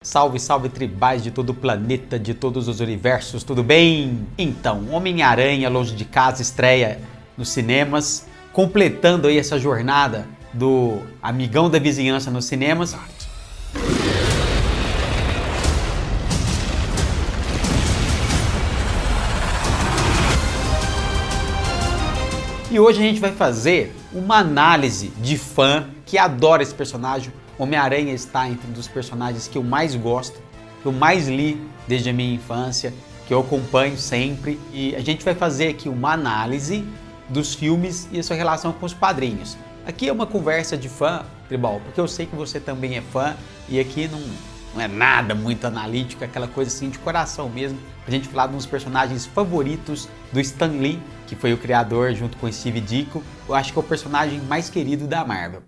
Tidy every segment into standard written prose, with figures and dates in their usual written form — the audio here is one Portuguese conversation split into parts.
Salve, salve tribais de todo o planeta, de todos os universos, tudo bem? Então, Homem-Aranha Longe de Casa estreia nos cinemas, completando aí essa jornada do amigão da vizinhança nos cinemas. E hoje a gente vai fazer uma análise de fã que adora esse personagem. Homem-Aranha está entre um dos personagens que eu mais gosto, que eu mais li desde a minha infância, que eu acompanho sempre. E a gente vai fazer aqui uma análise dos filmes e a sua relação com os quadrinhos. Aqui é uma conversa de fã, Tribal, porque eu sei que você também é fã e aqui não é nada muito analítico, é aquela coisa assim de coração mesmo. A gente falar de uns personagens favoritos do Stan Lee, que foi o criador junto com o Steve Ditko. Eu acho que é o personagem mais querido da Marvel.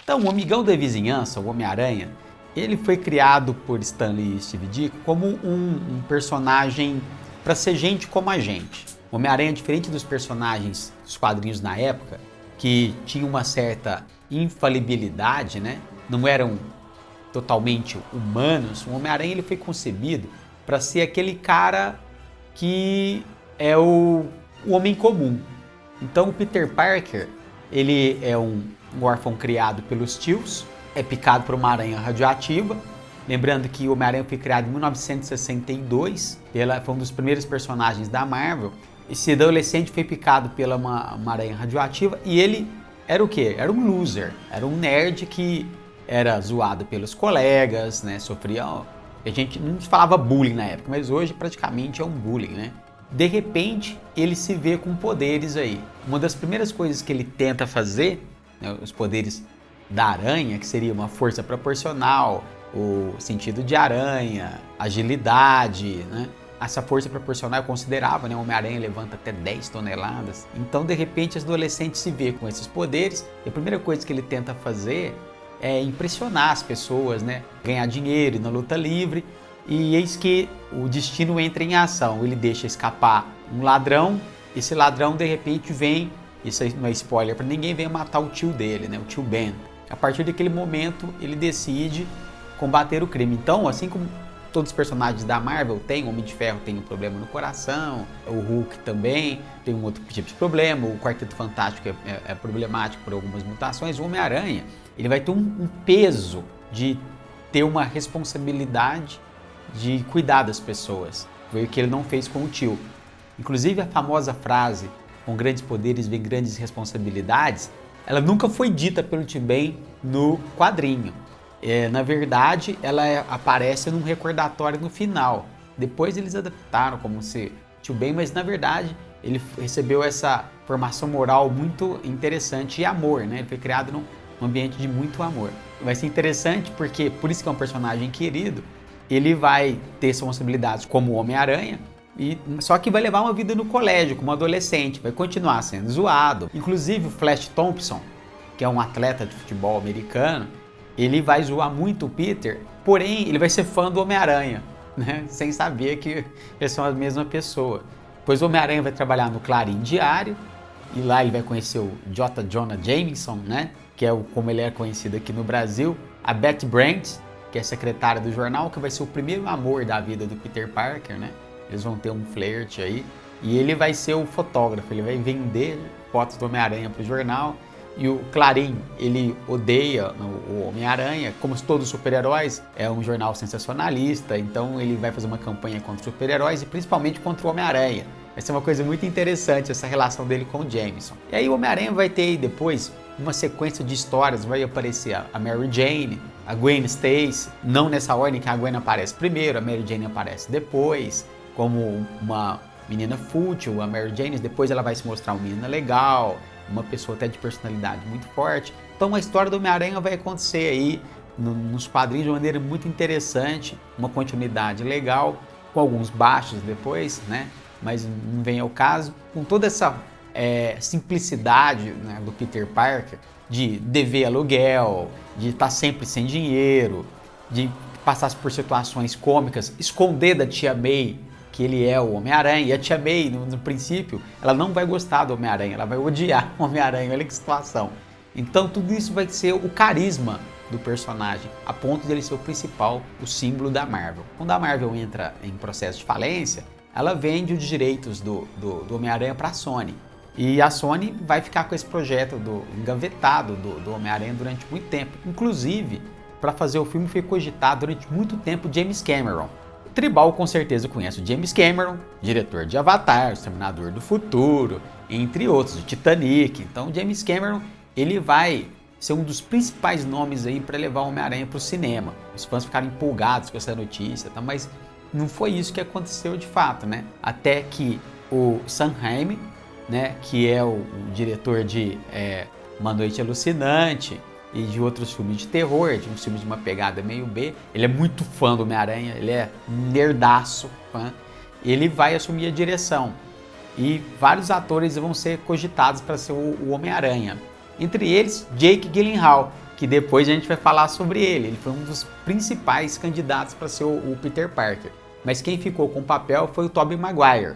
Então, o amigão da vizinhança, o Homem-Aranha, ele foi criado por Stan Lee e Steve Ditko como um personagem para ser gente como a gente. O Homem-Aranha, diferente dos personagens dos quadrinhos na época, que tinham uma certa infalibilidade, né? Não eram totalmente humanos. O Homem-Aranha ele foi concebido para ser aquele cara que é o homem comum. Então, o Peter Parker, ele é um órfão criado pelos tios, é picado por uma aranha radioativa. Lembrando que o Homem-Aranha foi criado em 1962, foi um dos primeiros personagens da Marvel. Esse adolescente foi picado pela uma aranha radioativa e ele era o quê? Era um loser, era um nerd que era zoado pelos colegas, né? Sofria... A gente não falava bullying na época, mas hoje praticamente é um bullying, né? De repente, ele se vê com poderes aí. Uma das primeiras coisas que ele tenta fazer, né, os poderes da aranha, que seria uma força proporcional, o sentido de aranha, agilidade, né? Essa força proporcional é considerável, né? O Homem-Aranha levanta até 10 toneladas. Então, de repente, esse adolescente se vê com esses poderes e a primeira coisa que ele tenta fazer é impressionar as pessoas, né? Ganhar dinheiro na luta livre. E eis que o destino entra em ação. Ele deixa escapar um ladrão. Esse ladrão, de repente, vem... Isso aí não é spoiler para ninguém, vem matar o tio dele, né? O tio Ben. A partir daquele momento, ele decide combater o crime. Então, assim como todos os personagens da Marvel têm, o Homem de Ferro tem um problema no coração, o Hulk também tem um outro tipo de problema, o Quarteto Fantástico é problemático por algumas mutações, o Homem-Aranha, ele vai ter um peso de ter uma responsabilidade de cuidar das pessoas. Foi o que ele não fez com o tio. Inclusive a famosa frase, com grandes poderes vem grandes responsabilidades, ela nunca foi dita pelo Tim Ben no quadrinho. Na verdade, ela aparece num recordatório no final. Depois eles adaptaram como se Tio Ben, mas na verdade ele recebeu essa formação moral muito interessante e amor, né? Ele foi criado num ambiente de muito amor. Vai ser interessante porque, por isso que é um personagem querido, ele vai ter responsabilidades como o Homem-Aranha, só que vai levar uma vida no colégio como adolescente, vai continuar sendo zoado. Inclusive o Flash Thompson, que é um atleta de futebol americano, ele vai zoar muito o Peter, porém ele vai ser fã do Homem-Aranha, né? Sem saber que eles são a mesma pessoa. Pois o Homem-Aranha vai trabalhar no Clarim Diário, e lá ele vai conhecer o J. Jonah Jameson, né? Que é como ele é conhecido aqui no Brasil, a Betty Brant, que é secretária do jornal, que vai ser o primeiro amor da vida do Peter Parker, né? Eles vão ter um flerte aí, e ele vai ser o fotógrafo, ele vai vender fotos do Homem-Aranha para o jornal. E o Clarim, ele odeia o Homem-Aranha, como todos os super-heróis, é um jornal sensacionalista, então ele vai fazer uma campanha contra os super-heróis e principalmente contra o Homem-Aranha. Vai ser uma coisa muito interessante essa relação dele com o Jameson. E aí o Homem-Aranha vai ter aí depois uma sequência de histórias, vai aparecer a Mary Jane, a Gwen Stacy, não nessa ordem que a Gwen aparece primeiro, a Mary Jane aparece depois, como uma menina fútil, a Mary Jane, depois ela vai se mostrar uma menina legal, uma pessoa até de personalidade muito forte. Então a história do Homem-Aranha vai acontecer aí nos quadrinhos de uma maneira muito interessante, uma continuidade legal, com alguns baixos depois, né? Mas não vem ao caso. Com toda essa simplicidade, né, do Peter Parker, de dever aluguel, de estar sempre sem dinheiro, de passar por situações cômicas, esconder da tia May que ele é o Homem-Aranha. E a Tia May, no princípio, ela não vai gostar do Homem-Aranha, ela vai odiar o Homem-Aranha, olha que situação. Então tudo isso vai ser o carisma do personagem, a ponto de ele ser o principal, o símbolo da Marvel. Quando a Marvel entra em processo de falência, ela vende os direitos do Homem-Aranha para a Sony. E a Sony vai ficar com esse projeto engavetado do Homem-Aranha durante muito tempo. Inclusive, para fazer o filme foi cogitado durante muito tempo James Cameron. O Tribal com certeza conhece o James Cameron, diretor de Avatar, Exterminador do Futuro, entre outros, de Titanic. Então James Cameron, ele vai ser um dos principais nomes aí para levar o Homem-Aranha para o cinema. Os fãs ficaram empolgados com essa notícia, tá? Mas não foi isso que aconteceu de fato, né? Até que o Sam Raimi, né, que é o diretor de Uma Noite Alucinante e de outros filmes de terror, de uns filmes de uma pegada meio B, ele é muito fã do Homem-Aranha, ele é nerdaço, fã. Ele vai assumir a direção e vários atores vão ser cogitados para ser o Homem-Aranha. Entre eles, Jake Gyllenhaal, que depois a gente vai falar sobre ele. Ele foi um dos principais candidatos para ser o Peter Parker. Mas quem ficou com o papel foi o Tobey Maguire.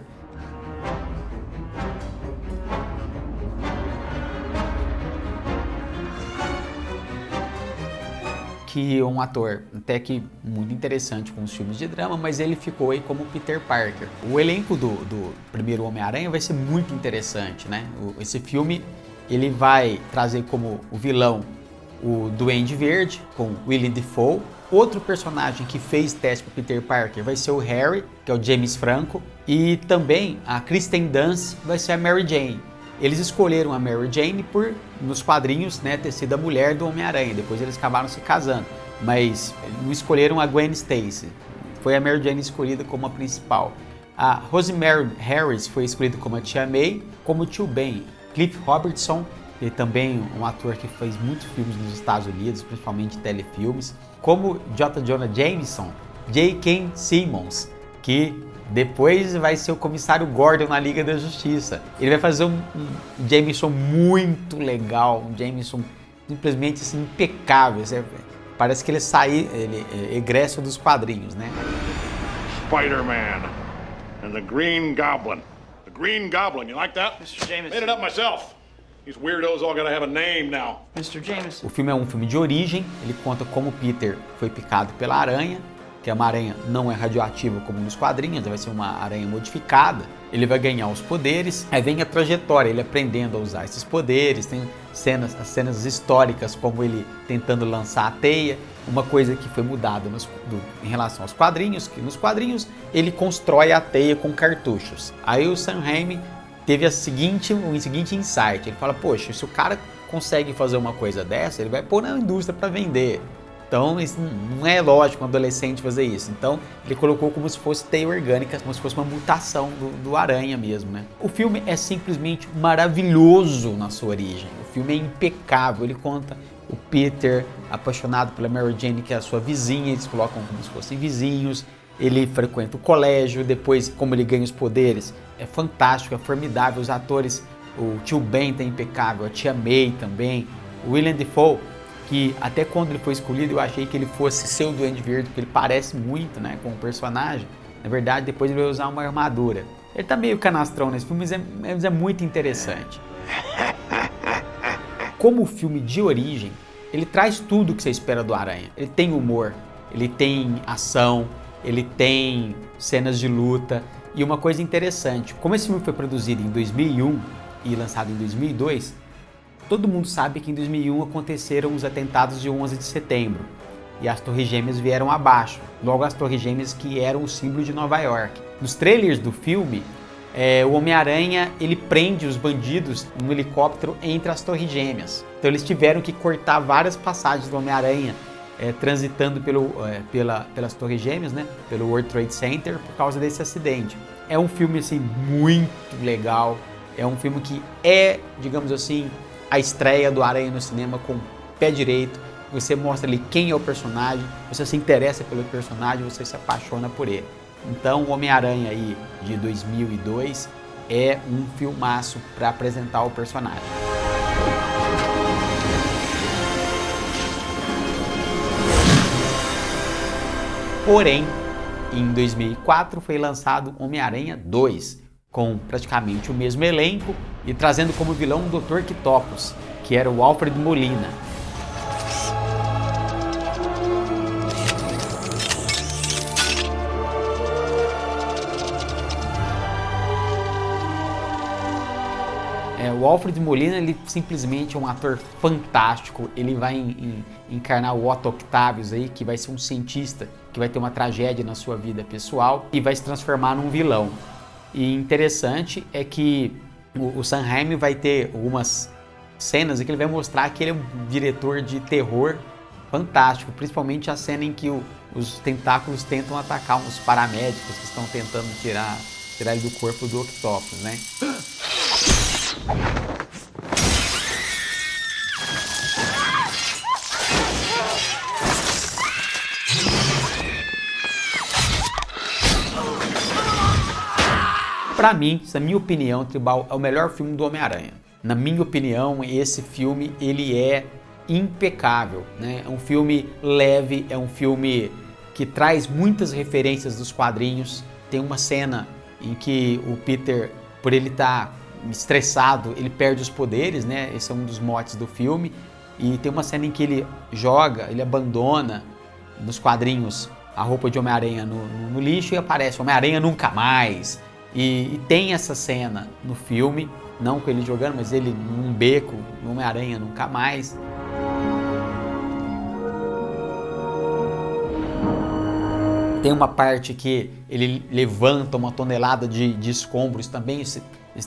Que é um ator até que muito interessante com os filmes de drama, mas ele ficou aí como Peter Parker. O elenco do primeiro Homem-Aranha vai ser muito interessante, né? Esse filme ele vai trazer como o vilão o Duende Verde, com Willem Dafoe. Outro personagem que fez teste para Peter Parker vai ser o Harry, que é o James Franco. E também a Kristen Dunst vai ser a Mary Jane. Eles escolheram a Mary Jane por, nos quadrinhos, né, ter sido a mulher do Homem-Aranha. Depois eles acabaram se casando. Mas não escolheram a Gwen Stacy. Foi a Mary Jane escolhida como a principal. A Rosemary Harris foi escolhida como a Tia May, como o Tio Ben. Cliff Robertson, ele também um ator que fez muitos filmes nos Estados Unidos, principalmente telefilmes, como J. Jonah Jameson, J.K. Simmons, que depois vai ser o comissário Gordon na Liga da Justiça. Ele vai fazer um Jameson muito legal, um Jameson simplesmente assim, impecável. Parece que ele é egresso dos quadrinhos, né? Spider-Man and the Green Goblin. The Green Goblin, you like that? Mr. Jameson. Made it up myself. These weirdos all gotta have a name now. Mr. Jameson. O filme é um filme de origem, ele conta como Peter foi picado pela aranha, que uma aranha não é radioativa como nos quadrinhos, vai ser uma aranha modificada. Ele vai ganhar os poderes, aí vem a trajetória, ele aprendendo a usar esses poderes, tem as cenas históricas como ele tentando lançar a teia, uma coisa que foi mudada em relação aos quadrinhos, que nos quadrinhos ele constrói a teia com cartuchos. Aí o Sam Raimi teve o seguinte insight, ele fala, poxa, se o cara consegue fazer uma coisa dessa, ele vai pôr na indústria para vender. Então, isso não é lógico um adolescente fazer isso. Então, ele colocou como se fosse teia orgânica, como se fosse uma mutação do aranha mesmo, né? O filme é simplesmente maravilhoso na sua origem. O filme é impecável. Ele conta o Peter apaixonado pela Mary Jane, que é a sua vizinha. Eles colocam como se fossem vizinhos. Ele frequenta o colégio. Depois, como ele ganha os poderes, é fantástico, é formidável. Os atores, o Tio Ben tá impecável, a Tia May também, o Willem Dafoe, que até quando ele foi escolhido eu achei que ele fosse ser o Duende Verde, porque ele parece muito, né, com o personagem. Na verdade, depois ele vai usar uma armadura. Ele tá meio canastrão nesse filme, mas é muito interessante. Como filme de origem, ele traz tudo que você espera do Aranha. Ele tem humor, ele tem ação, ele tem cenas de luta. E uma coisa interessante, como esse filme foi produzido em 2001 e lançado em 2002, todo mundo sabe que em 2001 aconteceram os atentados de 11 de setembro e as Torres Gêmeas vieram abaixo. Logo, as Torres Gêmeas que eram o símbolo de Nova York. Nos trailers do filme, o Homem-Aranha ele prende os bandidos no helicóptero entre as Torres Gêmeas. Então eles tiveram que cortar várias passagens do Homem-Aranha transitando pelas Torres Gêmeas, né? Pelo World Trade Center por causa desse acidente. É um filme assim muito legal. É um filme que digamos assim, a estreia do Aranha no cinema com o pé direito. Você mostra ali quem é o personagem, você se interessa pelo personagem, você se apaixona por ele. Então, o Homem-Aranha aí de 2002 é um filmaço para apresentar o personagem. Porém, Em 2004 foi lançado Homem-Aranha 2, com praticamente o mesmo elenco e trazendo como vilão o Dr. Octopus, que era o Alfred Molina. O Alfred Molina, ele simplesmente é um ator fantástico. Ele vai encarnar o Otto Octavius aí, que vai ser um cientista que vai ter uma tragédia na sua vida pessoal e vai se transformar num vilão. E interessante é que o Sam Raimi vai ter algumas cenas em que ele vai mostrar que ele é um diretor de terror fantástico, principalmente a cena em que os tentáculos tentam atacar uns paramédicos que estão tentando tirar ele do corpo do Octopus, né? Pra mim, na minha opinião, Tribal é o melhor filme do Homem-Aranha. Na minha opinião, esse filme ele é impecável, né? É um filme leve, é um filme que traz muitas referências dos quadrinhos. Tem uma cena em que o Peter, por ele estar estressado, ele perde os poderes, né? Esse é um dos motes do filme. E tem uma cena em que ele joga, ele abandona nos quadrinhos a roupa de Homem-Aranha no lixo e aparece Homem-Aranha nunca mais. E tem essa cena no filme, não com ele jogando, mas ele num beco, no Homem-Aranha nunca mais. Tem uma parte que ele levanta uma tonelada de escombros também,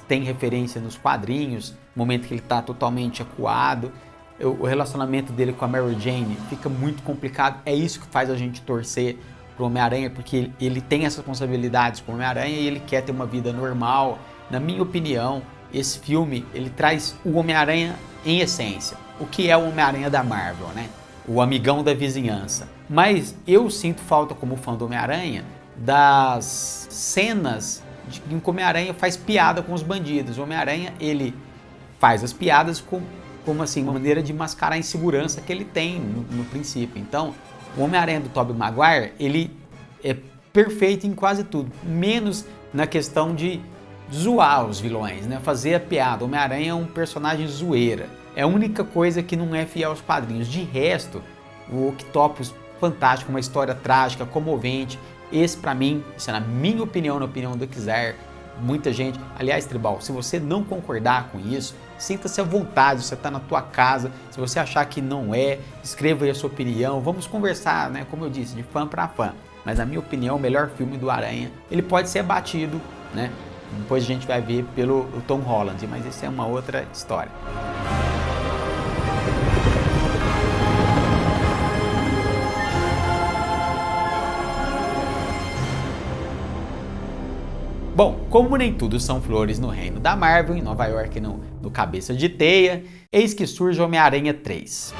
tem referência nos quadrinhos, no momento que ele está totalmente acuado. O relacionamento dele com a Mary Jane fica muito complicado, é isso que faz a gente torcer pro Homem-Aranha, porque ele tem essas responsabilidades com o Homem-Aranha e ele quer ter uma vida normal. Na minha opinião, esse filme, ele traz o Homem-Aranha em essência. O que é o Homem-Aranha da Marvel, né? O amigão da vizinhança. Mas eu sinto falta, como fã do Homem-Aranha, das cenas em que o Homem-Aranha faz piada com os bandidos. O Homem-Aranha, ele faz as piadas como assim, uma maneira de mascarar a insegurança que ele tem no princípio. Então, o Homem-Aranha do Tobey Maguire, ele é perfeito em quase tudo, menos na questão de zoar os vilões, né? Fazer a piada. O Homem-Aranha é um personagem zoeira. É a única coisa que não é fiel aos quadrinhos. De resto, o Octopus, fantástico, uma história trágica, comovente. Esse, pra mim, isso é na minha opinião, na opinião do Kizar, muita gente. Aliás, Tribal, se você não concordar com isso, sinta-se à vontade, você está na tua casa. Se você achar que não é, escreva aí a sua opinião. Vamos conversar, né? Como eu disse, de fã para fã. Mas na minha opinião, o melhor filme do Aranha, ele pode ser batido, né? Depois a gente vai ver pelo Tom Holland, mas isso é uma outra história. Bom, como nem tudo são flores no reino da Marvel, em Nova York no Cabeça de Teia, eis que surge Homem-Aranha 3.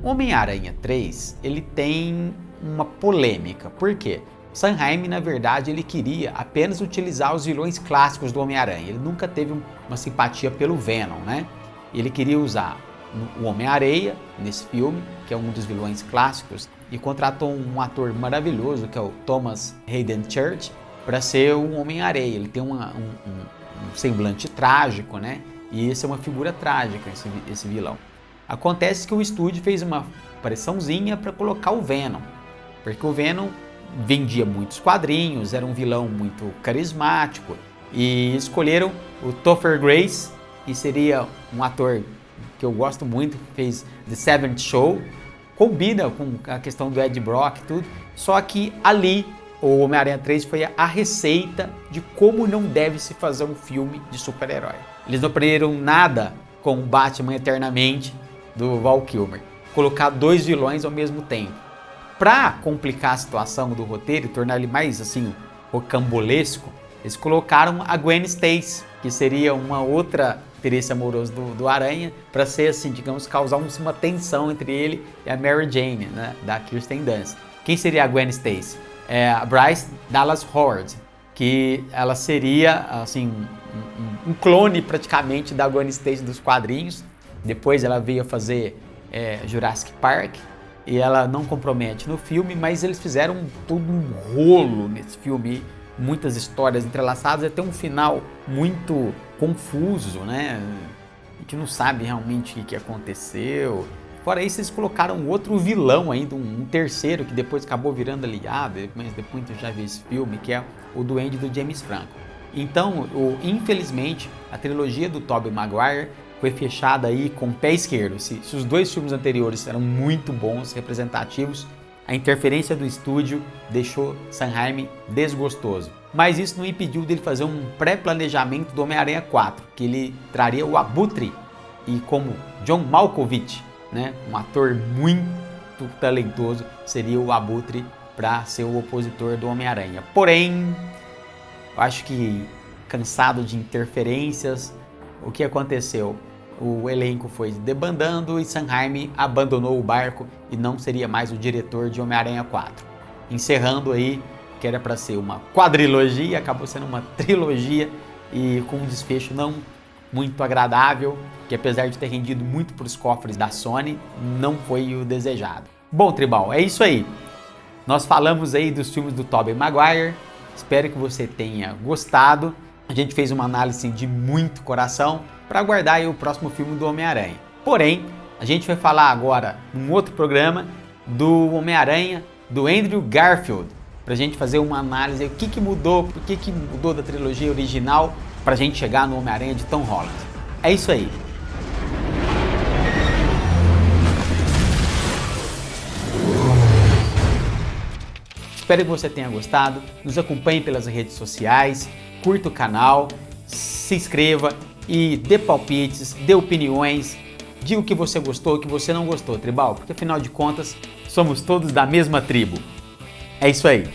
Homem-Aranha 3, ele tem uma polêmica. Por quê? Sam Raimi, na verdade, ele queria apenas utilizar os vilões clássicos do Homem-Aranha. Ele nunca teve uma simpatia pelo Venom, né? Ele queria usar o Homem-Areia nesse filme, que é um dos vilões clássicos, e contratou um ator maravilhoso, que é o Thomas Hayden Church, para ser o Homem-Areia. Ele tem um semblante trágico, né? E esse é uma figura trágica, esse vilão. Acontece que o estúdio fez uma pressãozinha para colocar o Venom, porque o Venom vendia muitos quadrinhos, era um vilão muito carismático, e escolheram o Topher Grace, que seria um ator que eu gosto muito, fez The Seventh Show, combina com a questão do Ed Brock e tudo, só que ali o Homem-Aranha 3 foi a receita de como não deve se fazer um filme de super-herói. Eles não aprenderam nada com o Batman Eternamente do Val Kilmer, colocar dois vilões ao mesmo tempo. Para complicar a situação do roteiro e tornar ele mais assim rocambolesco, eles colocaram a Gwen Stacy, que seria uma outra interesse amoroso do Aranha, para ser assim, digamos, causar uma tensão entre ele e a Mary Jane, né, da Kirsten Dunst. Quem seria a Gwen Stacy? É a Bryce Dallas Howard, que ela seria assim um clone praticamente da Gwen Stacy dos quadrinhos. Depois ela veio a fazer Jurassic Park e ela não compromete no filme, mas eles fizeram todo um rolo nesse filme, muitas histórias entrelaçadas, até um final muito confuso, né? A gente não sabe realmente o que aconteceu. Fora isso, eles colocaram outro vilão ainda, um terceiro, que depois acabou virando aliado, mas depois eu já vi esse filme, que é o Duende do James Franco. Então, infelizmente, a trilogia do Tobey Maguire foi fechada aí com o pé esquerdo. Se os dois filmes anteriores eram muito bons, representativos, a interferência do estúdio deixou Sam Raimi desgostoso. Mas isso não impediu dele fazer um pré-planejamento do Homem-Aranha 4, que ele traria o Abutre e como John Malkovich, né, um ator muito talentoso, seria o Abutre para ser o opositor do Homem-Aranha. Porém, eu acho que cansado de interferências, o que aconteceu? O elenco foi debandando e Sam Raimi abandonou o barco e não seria mais o diretor de Homem-Aranha 4. Encerrando aí, que era para ser uma quadrilogia, acabou sendo uma trilogia e com um desfecho não muito agradável, que apesar de ter rendido muito para os cofres da Sony, não foi o desejado. Bom, Tribal, é isso aí. Nós falamos aí dos filmes do Tobey Maguire, espero que você tenha gostado. A gente fez uma análise de muito coração para aguardar aí o próximo filme do Homem-Aranha. Porém, a gente vai falar agora, num outro programa, do Homem-Aranha do Andrew Garfield, para a gente fazer uma análise, o que mudou, por que mudou da trilogia original para a gente chegar no Homem-Aranha de Tom Holland. É isso aí. Espero que você tenha gostado, nos acompanhe pelas redes sociais, curta o canal, se inscreva e dê palpites, dê opiniões, diga o que você gostou, o que você não gostou, Tribal, porque afinal de contas somos todos da mesma tribo. É isso aí.